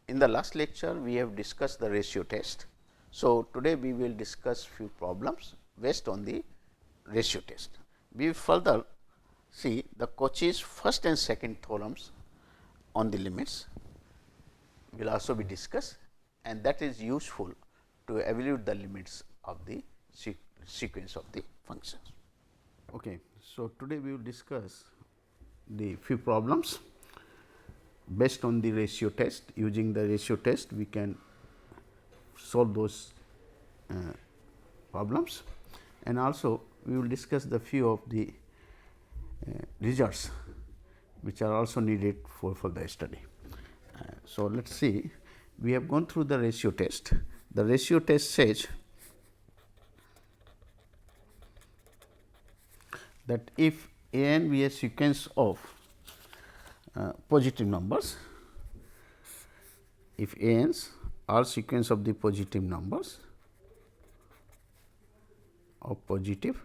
In the last lecture, we have discussed the ratio test. So, today we will discuss few problems based on the ratio test. We will further see the Cauchy's first and second theorems on the limits will also be discussed, and that is useful to evaluate the limits of the sequence of the functions. Okay. So, today we will discuss the few problems based on the ratio test. Using the ratio test, we can solve those problems, and also we will discuss the few of the results which are also needed for the study. So, let us see, we have gone through the ratio test. The ratio test says that if a n be a sequence of positive numbers, if a n's are sequence of the positive numbers of positive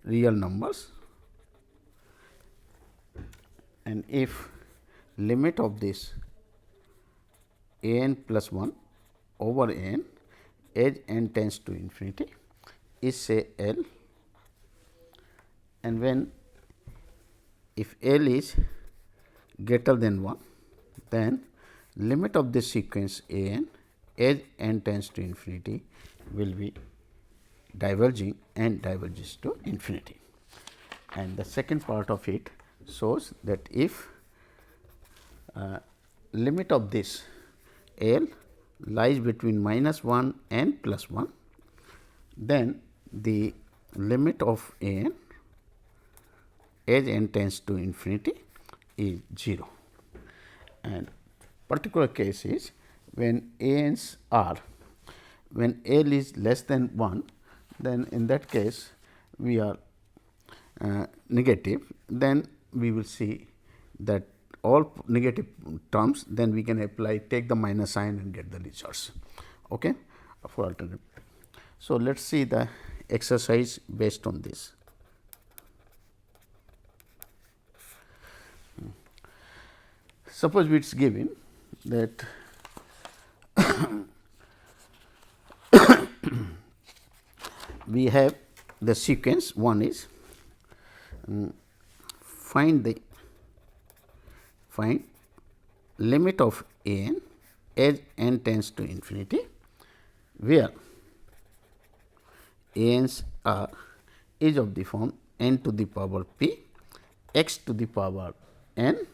real numbers, and if limit of this a n plus 1 over a n as n tends to infinity is say L, and when if L is greater than 1, then limit of this sequence a n as n tends to infinity will be diverging and diverges to infinity. And the second part of it shows that if limit of this L lies between minus 1 and plus 1, then the limit of a n as n tends to infinity is 0. And particular case is when a n's are, when L is less than 1, then in that case we are negative, then we will see that all negative terms, then we can apply, take the minus sign and get the results, okay, for alternative. So, let us see the exercise based on this. Suppose it is given that we have the sequence, one is find limit of a n as n tends to infinity, where a n's are is of the form n to the power p x to the power n,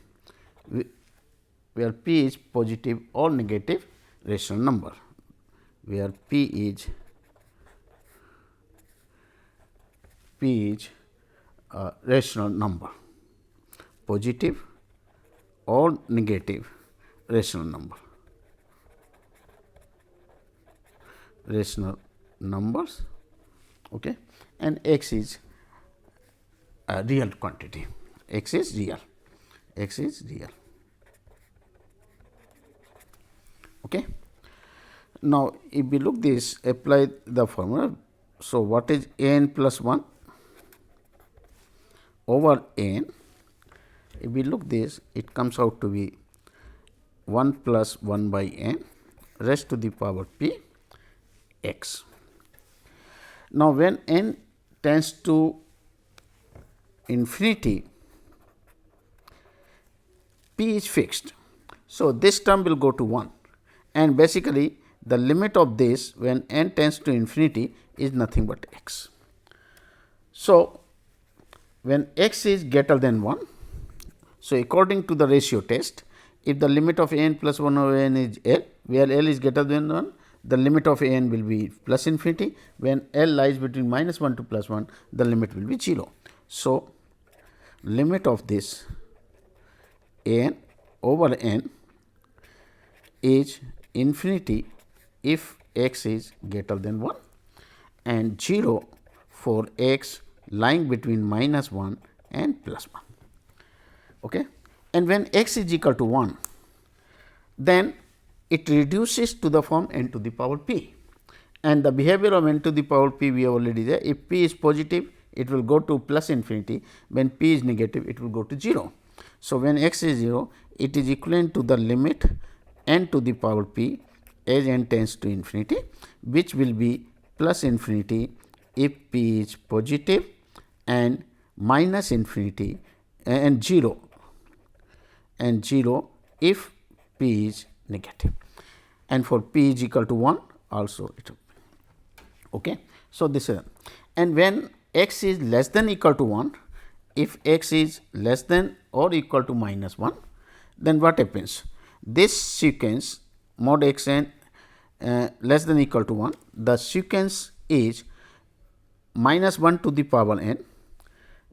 where p is positive or negative rational number, where p is a rational number, positive or negative rational number, rational numbers, okay, and x is a real quantity, x is real, x is real. Okay. Now, if we look this, apply the formula. So, what is a n plus 1 over a n? If we look this, it comes out to be 1 plus 1 by n raised to the power p x. Now, when n tends to infinity, p is fixed. So, this term will go to 1, and basically the limit of this when n tends to infinity is nothing but x. So, when x is greater than 1, so according to the ratio test, if the limit of a n plus 1 over n is L, where L is greater than 1, the limit of a n will be plus infinity. When L lies between minus 1 to plus 1, the limit will be 0. So, limit of this a n over n is infinity if x is greater than 1, and 0 for x lying between minus 1 and plus 1. Okay. And when x is equal to 1, then it reduces to the form n to the power p, and the behavior of n to the power p we have already there. If p is positive, it will go to plus infinity. When p is negative, it will go to 0. So, when x is 0, it is equivalent to the limit n to the power p as n tends to infinity, which will be plus infinity if p is positive and minus infinity and 0 if p is negative, and for p is equal to 1 also it will be. Okay. So, this is, and when x is less than equal to 1, if x is less than or equal to minus 1, then what happens? This sequence mod x n less than equal to 1, the sequence is minus 1 to the power n,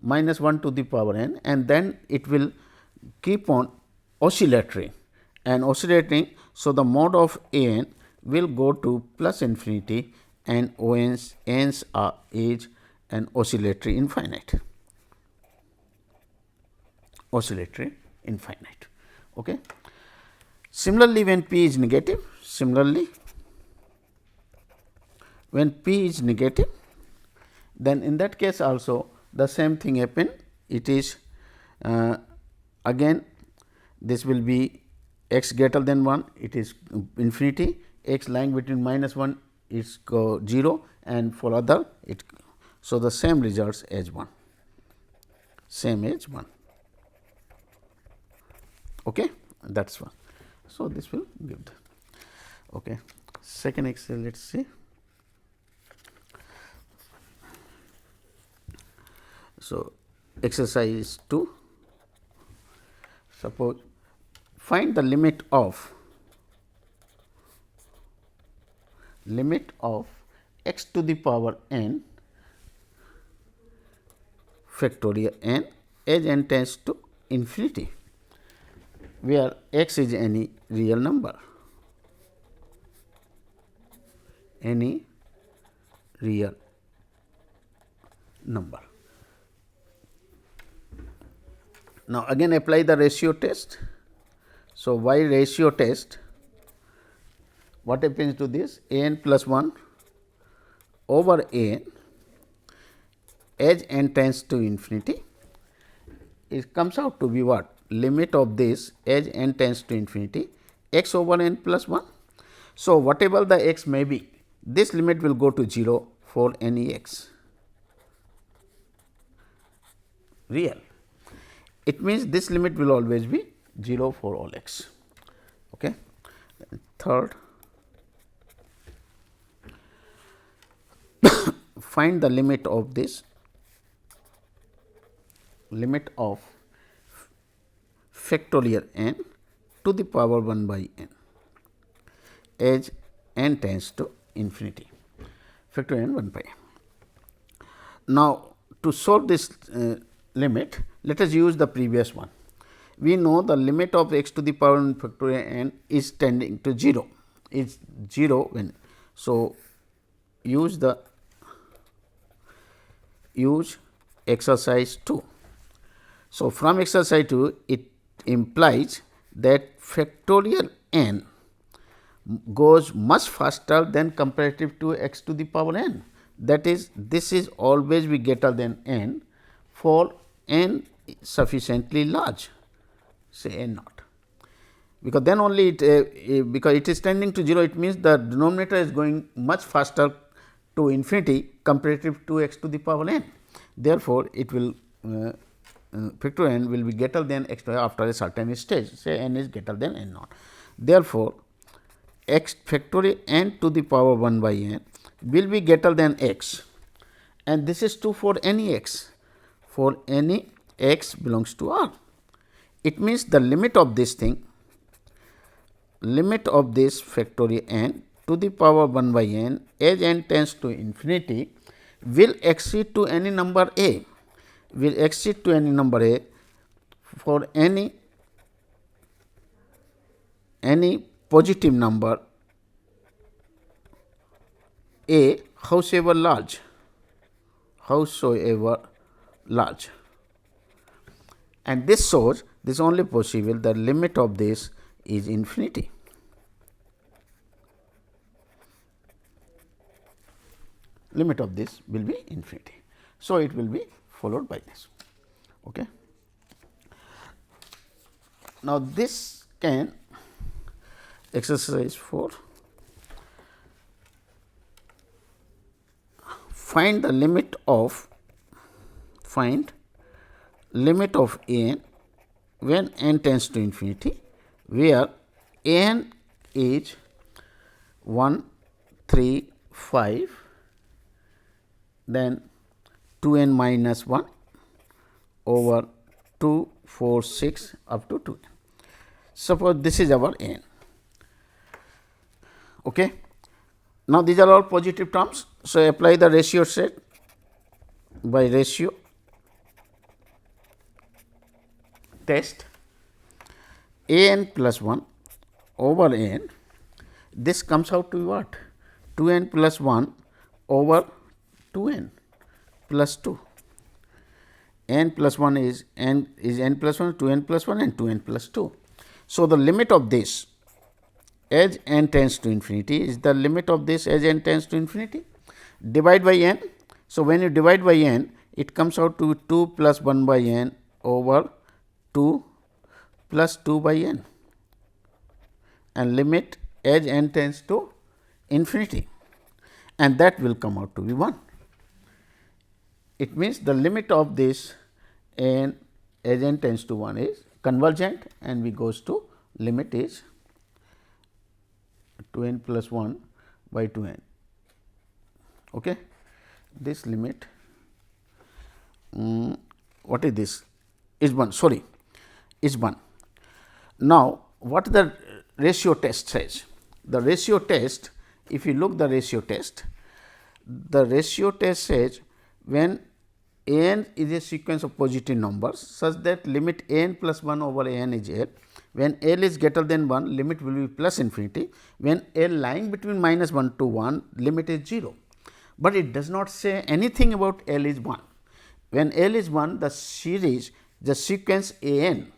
minus 1 to the power n, and then it will keep on oscillating and oscillating. So, the mod of a n will go to plus infinity and O n's is an oscillatory infinite. Oscillatory infinite. Okay. Similarly, when p is negative, when p is negative, then in that case also the same thing happen. It is again this will be x greater than 1, it is infinity, x lying between minus 1 is 0, and for other it. So, the same results as 1, same as 1. Okay, that is one. So, this will give the. Okay. Second exercise, let us see. So, exercise 2, suppose find the limit of x to the power n factorial n as n tends to infinity, where x is any real number, any real number. Now, again apply the ratio test. So, why ratio test? What happens to this? A n plus 1 over a n as n tends to infinity, it comes out to be what? Limit of this as n tends to infinity x over n plus 1. So, whatever the x may be, this limit will go to 0 for any x real. It means this limit will always be 0 for all x. Okay. Third, find the limit of this, limit of factorial n to the power 1 by n as n tends to infinity, factorial n 1 by n. Now, to solve this limit, let us use the previous one. We know the limit of x to the power n factorial n is tending to 0, is 0 when. So, use exercise 2. So, from exercise 2, it implies that factorial n goes much faster than comparative to x to the power n. That is, this is always be greater than n for n sufficiently large, say n naught, because then only it because it is tending to 0, it means the denominator is going much faster to infinity comparative to x to the power n. Therefore, it will factorial n will be greater than x after a certain stage, say n is greater than n naught. Therefore, x factorial n to the power 1 by n will be greater than x, and this is true for any x, for any x belongs to R. It means the limit of this thing, limit of this factorial n to the power 1 by n as n tends to infinity will exceed to any number a, will exceed to any number a for any positive number a howsoever large, and this shows this only possible the limit of this is infinity. Limit of this will be infinity. So, it will be followed by this. Okay. Now, this can exercise 4, find the limit of n when n tends to infinity, where n is 1, 3, 5, then 2n minus 1 over 2, 4, 6 up to 2n. Suppose this is our n. Okay. Now, these are all positive terms. So, apply the ratio set by ratio test a n plus 1 over n. This comes out to what? 2n plus 1 over 2n plus 2. N plus 1 is n plus 1, 2n plus 1 and 2n plus 2. So, the limit of this as n tends to infinity is the limit of this as n tends to infinity, divide by n. So, when you divide by n, it comes out to 2 plus 1 by n over 2 plus 2 by n, and limit as n tends to infinity, and that will come out to be 1. It means, the limit of this n as n tends to 1 is convergent, and we goes to limit is 2n plus 1 by 2n. Okay. This limit what is this? Is 1, sorry, is 1. Now, what the ratio test says? The ratio test, if you look the ratio test says when n is a sequence of positive numbers such that limit n plus 1 over n is L. When L is greater than 1, limit will be plus infinity. When L lying between minus 1 to 1, limit is 0. But it does not say anything about L is 1. When L is 1, the series, the sequence a n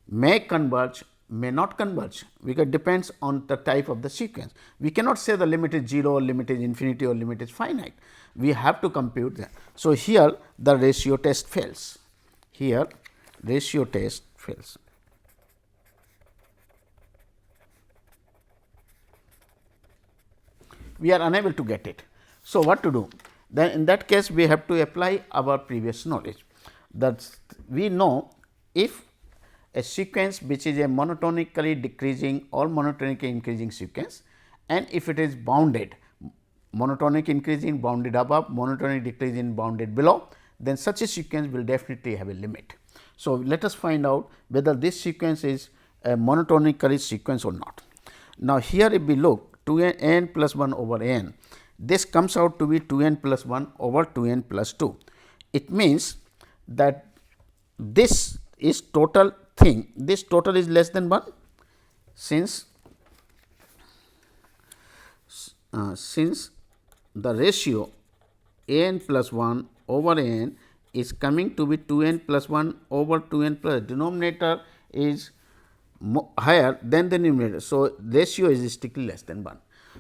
may converge, may not converge, because it depends on the type of the sequence. We cannot say the limit is 0 or limit is infinity or limit is finite. We have to compute that. So, here the ratio test fails. Here ratio test fails. We are unable to get it. So, what to do? Then in that case, we have to apply our previous knowledge. That we know if a sequence which is a monotonically decreasing or monotonically increasing sequence, and if it is bounded, monotonic increasing bounded above, monotonic decreasing bounded below, then such a sequence will definitely have a limit. So, let us find out whether this sequence is a monotonically sequence or not. Now, here if we look 2n plus 1 over n, this comes out to be 2n plus 1 over 2n plus 2. It means that this is total thing, this total is less than 1, since the ratio n plus 1 over n is coming to be 2n plus 1 over 2n plus denominator is higher than the numerator. So, ratio is strictly less than 1.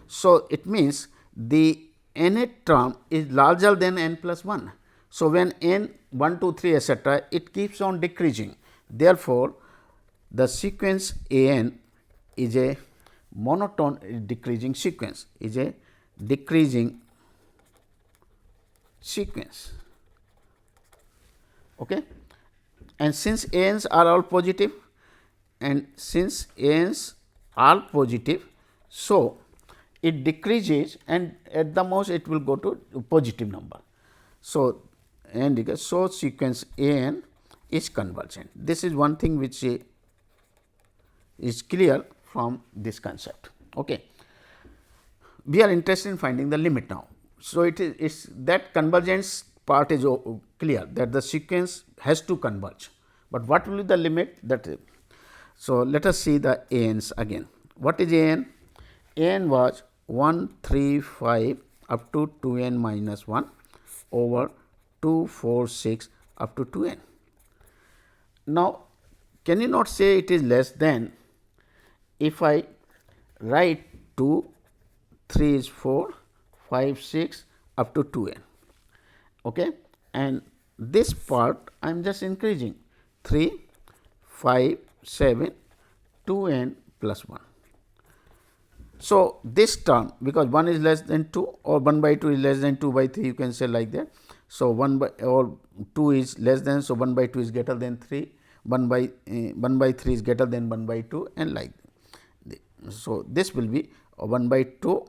So, it means the nth term is larger than n plus 1. So, when n 1, 2, 3 etcetera, it keeps on decreasing. Therefore, the sequence a n is a monotone decreasing sequence, is a decreasing sequence. Okay. And since a n's are all positive, and since a n's are positive, so it decreases and at the most it will go to positive number. So, and so sequence a n is convergent. This is one thing which is clear from this concept. Okay. We are interested in finding the limit now. So, it is that convergence part is clear, that the sequence has to converge, but what will be the limit that is. So, let us see the a n's again. What is a n? A n was 1, 3, 5 up to 2n minus 1 over 2, 4, 6 up to 2n. Now, can you not say it is less than if I write 2, 3 is 4, 5, 6 up to 2n. Okay. And this part I am just increasing 3, 5, 7, 2n plus 1. So, this term, because 1 is less than 2 or 1 by 2 is less than 2 by 3, you can say like that. So, 1 by or 2 is less than, so 1 by 2 is greater than 3, 1 by 3 is greater than 1 by 2 and like that. So, this will be 1 by 2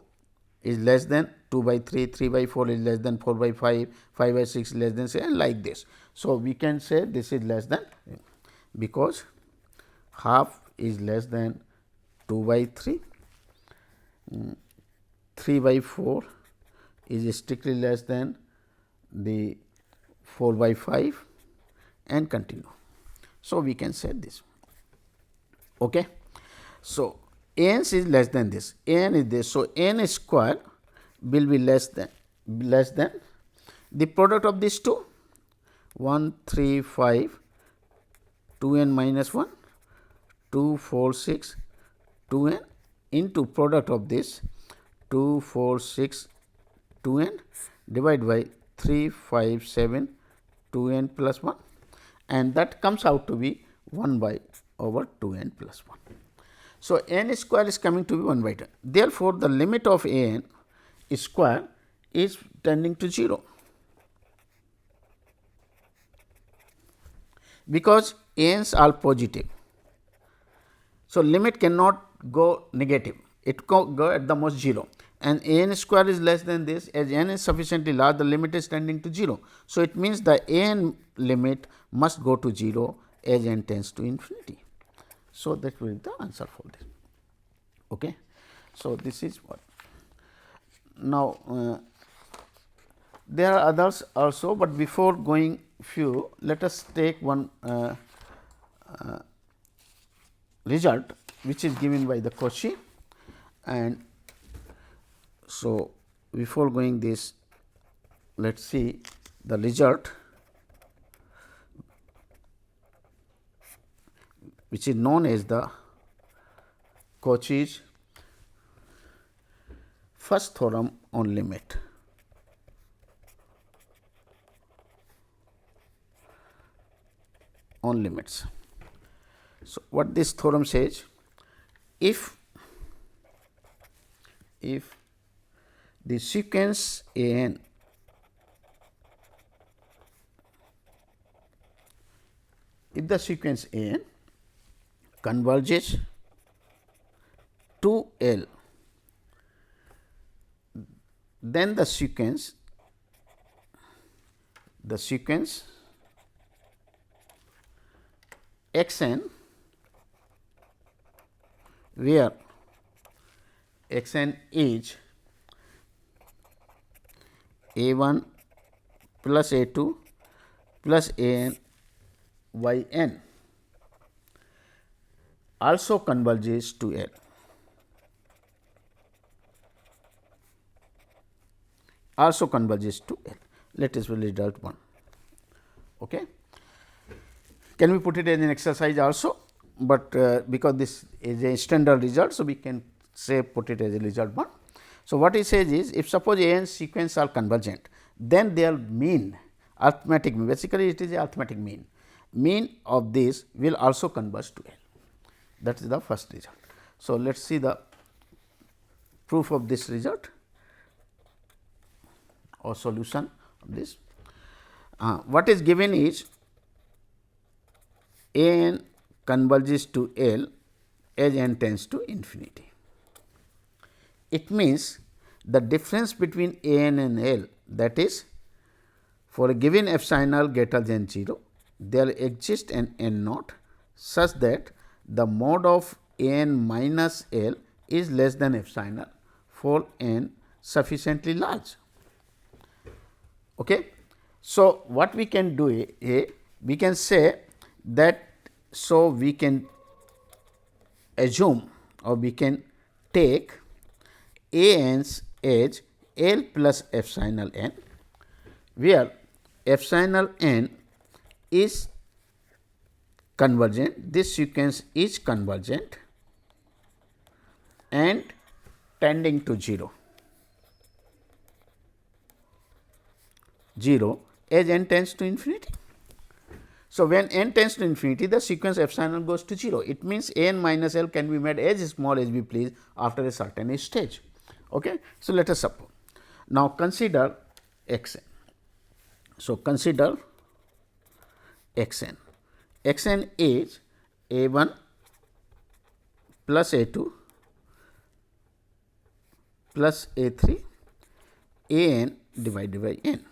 is less than 2 by 3, 3 by 4 is less than 4 by 5, 5 by 6 is less than 6 and like this. So, we can say this is less than, because half is less than 2 by 3, 3 by 4 is strictly less than the 4 by 5 and continue. So, we can say this. Okay. So, n is less than this, n is this. So, n square will be less than the product of these two, 1 3 5 2n minus 1 2 4 6 2n into product of this 2 4 6 2n divided by 3 5 7 2n plus 1, and that comes out to be 1 by over 2n plus 1. So, n square is coming to be 1 by 2. Therefore, the limit of n square is tending to 0, because n's are positive. So, limit cannot go negative, it can go at the most 0, and n square is less than this. As n is sufficiently large, the limit is tending to 0. So, it means the n limit must go to 0 as n tends to infinity. So, that will be the answer for this. Okay. So, this is what. Now, there are others also, but before going few, let us take one result which is given by the Cauchy, and so before going this, let us see the result which is known as the Cauchy's first theorem on limit. On limits. So, what this theorem says, if the sequence a n converges to L, then the sequence x n, where x n is a 1 plus a 2 plus a n y n, also converges to L. Also converges to L. Let us result 1. Okay. Can we put it as an exercise also, but because this is a standard result, so we can say put it as a result 1. So, what he says is, if suppose a n sequence are convergent, then their mean, arithmetic mean, basically it is a arithmetic mean of this will also converge to L. That is the first result. So, let us see the proof of this result or solution of this. What is given is a n converges to L as n tends to infinity. It means the difference between a n and L, that is, for a given epsilon greater than 0, there exists an n naught such that the mod of a n minus L is less than epsilon for n sufficiently large. Okay. So, what we can do we can say that, so we can assume or we can take a n's as L plus epsilon n, where epsilon n is convergent, this sequence is convergent and tending to 0 as n tends to infinity. So, when n tends to infinity, the sequence epsilon goes to 0. It means a n minus L can be made as small as we please after a certain stage. Okay. So, let us suppose. Now, consider x n. So, consider x n. X n is a 1 plus a 2 plus a 3 a n divided by n.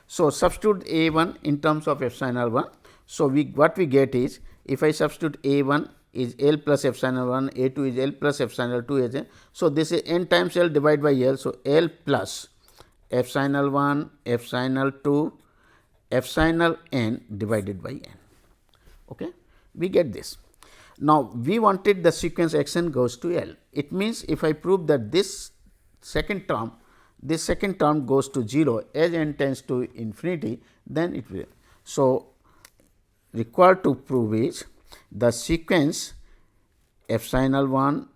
So, substitute a 1 in terms of epsilon 1. So, what we get is, if I substitute a 1 is L plus epsilon 1, a 2 is L plus epsilon 2 as n. So, this is n times L divided by L. So, L plus epsilon 1, epsilon 2, epsilon n divided by n. Okay. We get this. Now, we wanted the sequence x n goes to L. It means, if I prove that this second term goes to 0 as n tends to infinity, then it will. So, required to prove is the sequence epsilon 1,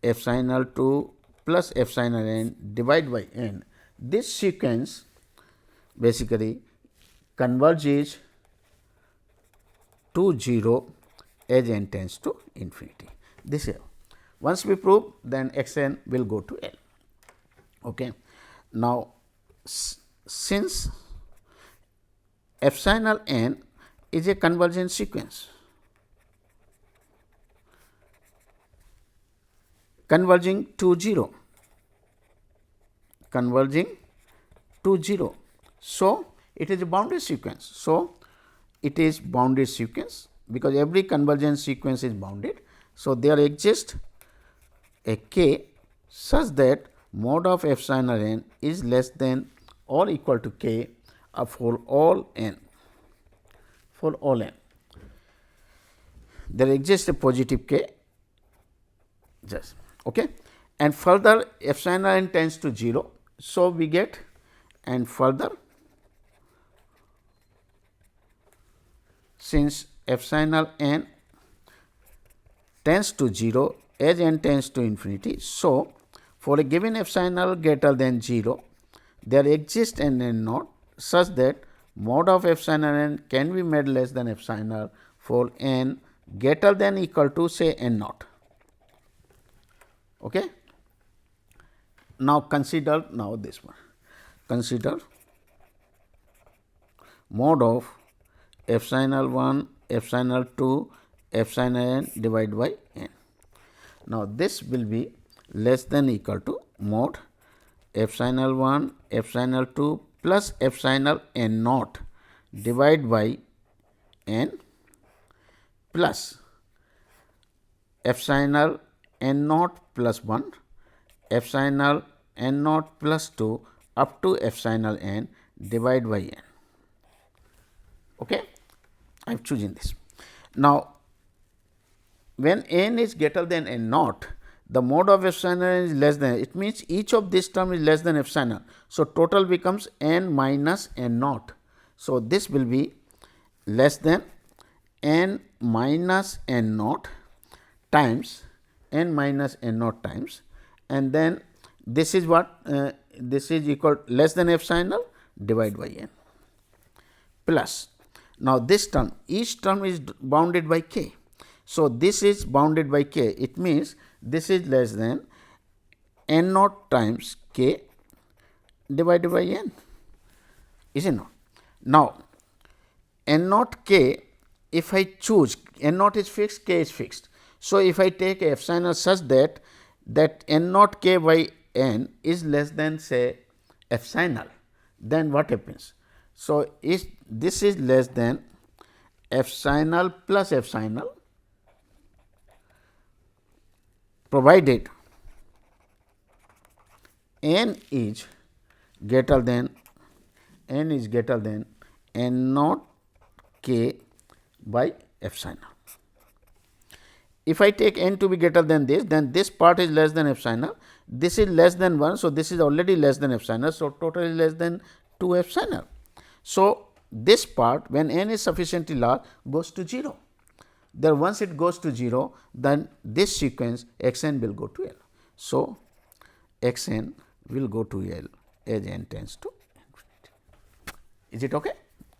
epsilon 2 plus epsilon n divided by n. This sequence basically converges to 0 as n tends to infinity. This is once we prove, then x n will go to L. Okay. Now, since epsilon n is a convergent sequence, converging to 0, So, it is a bounded sequence. So, it is bounded sequence, because every convergent sequence is bounded. So, there exists a k such that mod of epsilon n is less than or equal to k for all n. There exists a positive k just. Okay. And further epsilon n tends to 0. So, we get, and further since epsilon n tends to 0 as n tends to infinity. So, for a given epsilon greater than 0, there exists an n naught such that mod of epsilon n can be made less than epsilon for n greater than equal to, say, n naught. Okay. Now, consider now this one. Consider mod of epsilon 1, epsilon 2, epsilon n divided by n. Now, this will be less than equal to mod epsilon 1, epsilon 2 plus epsilon n naught divided by n plus epsilon n naught plus 1, epsilon n naught plus 2 up to epsilon n divided by n. Okay. I have chosen this. Now, when n is greater than n naught, the mod of epsilon n is less than, it means each of this term is less than epsilon. So, total becomes n minus n naught. So, this will be less than n minus n naught times n minus n naught times, and then this is what this is equal less than epsilon divided by n plus. Now, this term, each term is bounded by k. So, this is bounded by k. It means, this is less than n naught times k divided by n, is it not? Now, n naught k, if I choose, n naught is fixed, k is fixed. So, if I take a epsilon such that n naught k by n is less than, say, epsilon, then what happens? So, this is less than epsilon plus epsilon, provided n is greater than n naught k by epsilon. If I take n to be greater than this, then this part is less than epsilon, this is less than 1. So, this is already less than epsilon. So, total is less than 2 epsilon. So, this part, when n is sufficiently large, goes to 0. Then once it goes to 0, then this sequence x n will go to L. So, x n will go to L as n tends to infinity. Is it okay?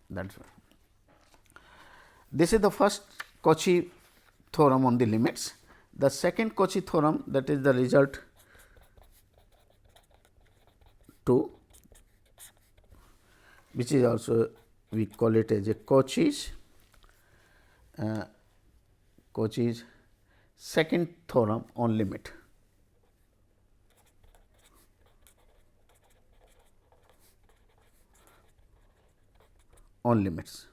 That's right. This is the first Cauchy theorem on the limits. The second Cauchy theorem, that is the result 2, which is also we call it as a Cauchy's second theorem on limit. On limits.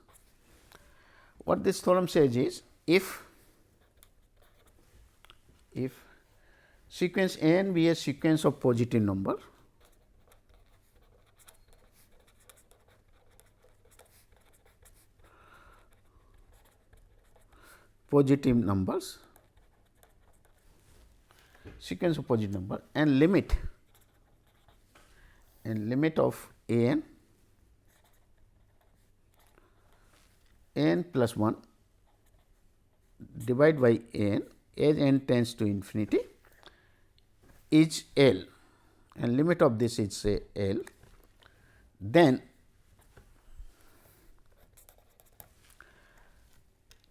What this theorem says is, if sequence n be a sequence of positive number, sequence of positive number, and limit of n plus 1 divided by n as n tends to infinity is L, and limit of this is say L, then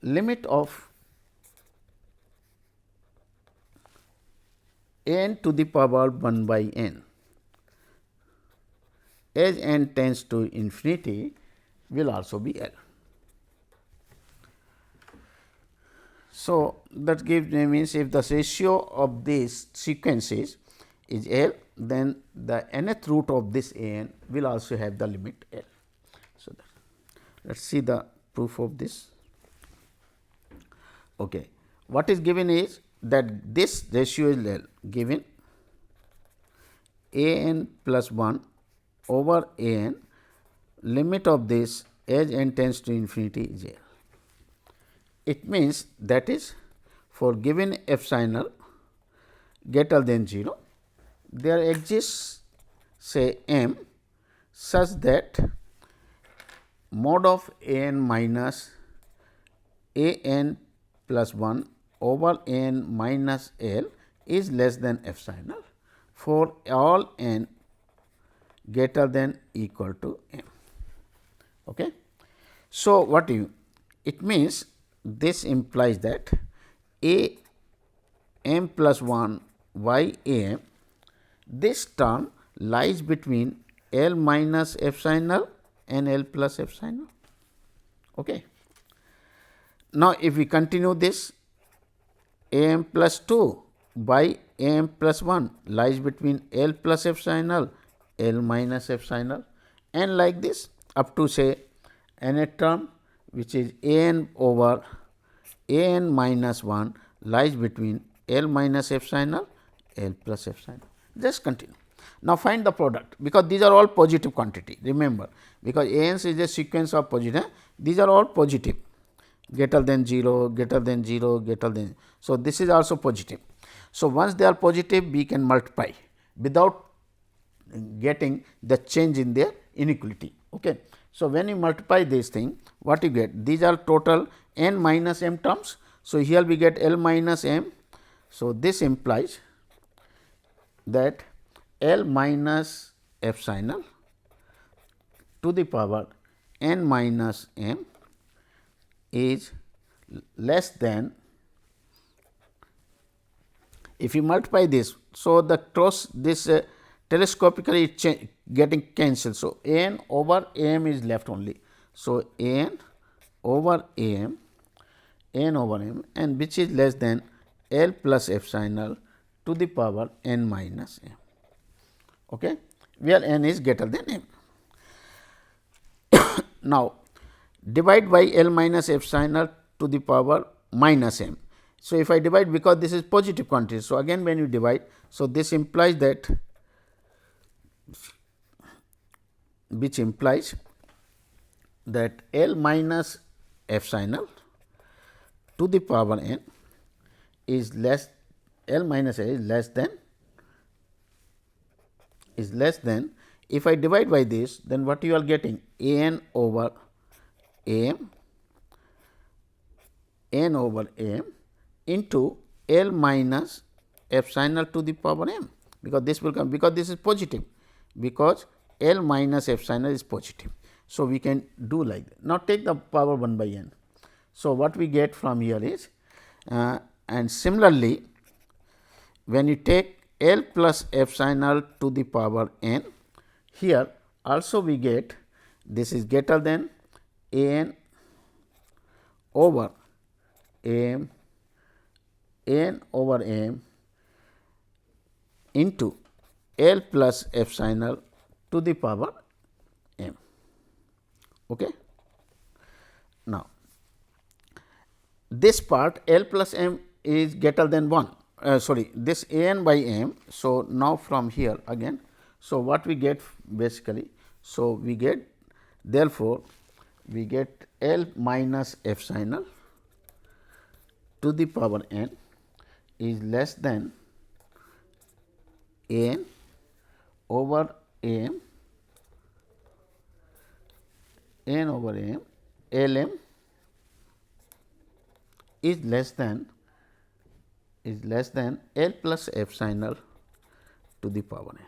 limit of n to the power 1 by n as n tends to infinity will also be L. So, that gives means if the ratio of these sequences is L, then the nth root of this n will also have the limit L. So, let us see the proof of this. Okay. What is given is that this ratio is L, given a n plus 1 over a n, limit of this as n tends to infinity is L. It means that is for given epsilon greater than 0, there exists say m such that mod of a n minus a n plus 1 over a n minus L is less than epsilon for all n greater than equal to m. Okay. So, what it means, this implies that a m plus 1 y a m, this term lies between L minus epsilon and L plus epsilon. Okay. Now, if we continue this, a m plus 2 by a m plus 1 lies between L plus epsilon, L minus epsilon, and like this up to say nth term, which is a n over a n minus 1 lies between L minus epsilon, L plus epsilon. Just continue. Now, find the product, because these are all positive quantity, remember, because a n is a sequence of positive, these are all positive, greater than 0, greater than 0, greater than. So, this is also positive. So, once they are positive, we can multiply without getting the change in their inequality. Okay. So, when you multiply this thing, what you get? These are total n minus m terms. So, here we get L minus m. So, this implies that L minus epsilon to the power n minus m is less than, if you multiply this. So, the cross this telescopically getting cancelled. So, a n over a m is left only. So, a n over a m, and which is less than L plus epsilon to the power n minus m, okay, where n is greater than m. Now, divide by L minus epsilon to the power minus m. So, if I divide, because this is positive quantity. So, again when you divide, so this implies that, which implies that L minus epsilon to the power n is less, L minus a is less than, if I divide by this, then what you are getting? A n over a m, n over m into L minus epsilon to the power m, because this will come, because this is positive, because L minus epsilon is positive. So, we can do like that. Now, take the power 1 by n. So, what we get from here is and similarly, when you take L plus epsilon to the power n, here also we get this is greater than a n over m n over m into L plus epsilon to the power m. Okay. Now, this part L plus m is greater than 1, sorry, this a n by m. So, now from here again, so what we get basically, so we get therefore, we get L minus epsilon to the power n is less than a n over m n over m L m is less than L plus epsilon to the power n,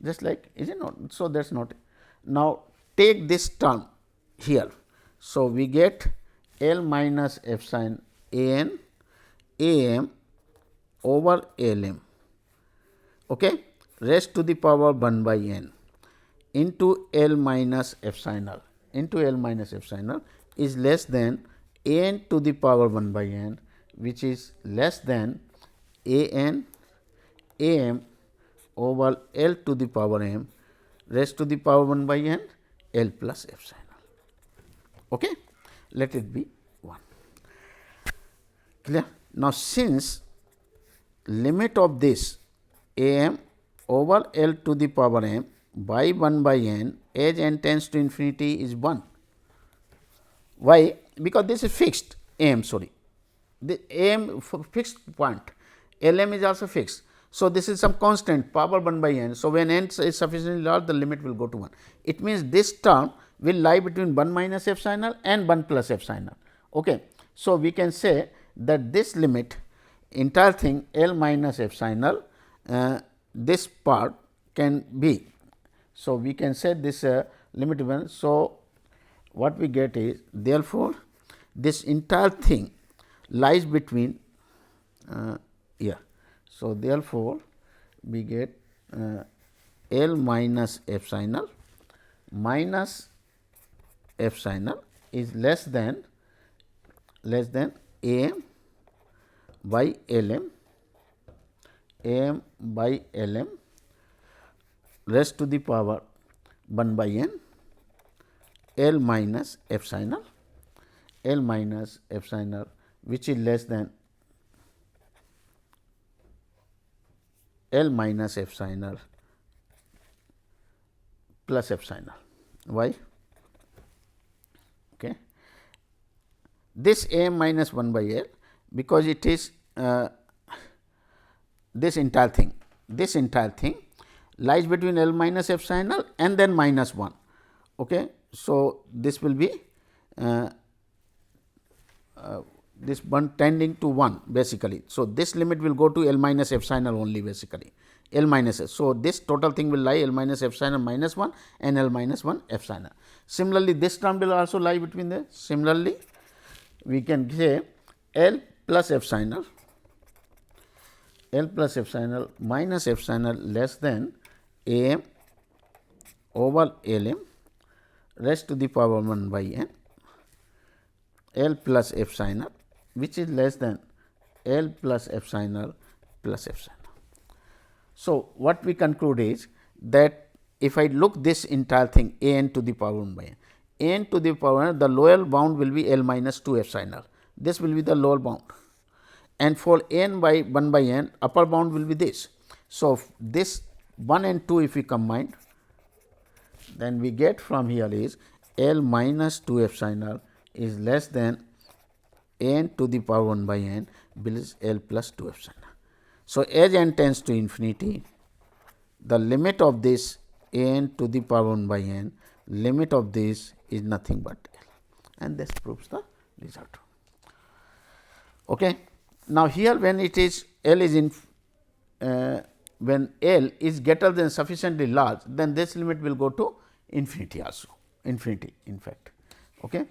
just like, is it not? So, that is not. Now, take this term here. So, we get L minus epsilon a n a m over L m, okay, raised to the power 1 by n into L minus epsilon is less than a n to the power 1 by n, which is less than a n a m over L to the power m raised to the power 1 by n L plus epsilon. Okay? Let it be 1. Clear? Now, since limit of this a m over L to the power m by 1 by n as n tends to infinity is 1. Why? Because this is fixed a m, sorry, the a m fixed point, L m is also fixed. So, this is some constant power 1 by n. So, when n is sufficiently large, the limit will go to 1. It means, this term will lie between 1 minus epsilon and 1 plus epsilon. Okay. So, we can say that this limit entire thing L minus epsilon, this part can be. So, we can say this limit 1. So, what we get is therefore, this entire thing lies between here. So, therefore, we get L minus epsilon is less than a m by L m by L m raised to the power 1 by n L minus epsilon which is less than L minus epsilon plus epsilon. Why? Okay. This a m minus 1 by L, because it is this entire thing lies between L minus epsilon and then minus 1. Okay. So, this will be this one tending to 1 basically. So, this limit will go to L minus epsilon only basically, L minus s. So, this total thing will lie L minus epsilon minus 1 and L minus 1 epsilon. Similarly, this term will also lie between the. Similarly, we can say L plus epsilon minus epsilon less than a m over L m raised to the power 1 by n L plus epsilon, which is less than L plus epsilon plus epsilon. So, what we conclude is that if I look this entire thing a n to the power 1 by n, a n to the power n, the lower bound will be L minus 2 epsilon. This will be the lower bound, and for n by 1 by n, upper bound will be this. So, this 1 and 2 if we combine, then we get from here is L minus 2 epsilon is less than n to the power 1 by n is L plus 2 epsilon. So, as n tends to infinity, the limit of this n to the power 1 by n, limit of this is nothing but L, and this proves the result. Okay. Now, here when it is L is in when L is greater than sufficiently large, then this limit will go to infinity also, infinity in fact. Okay.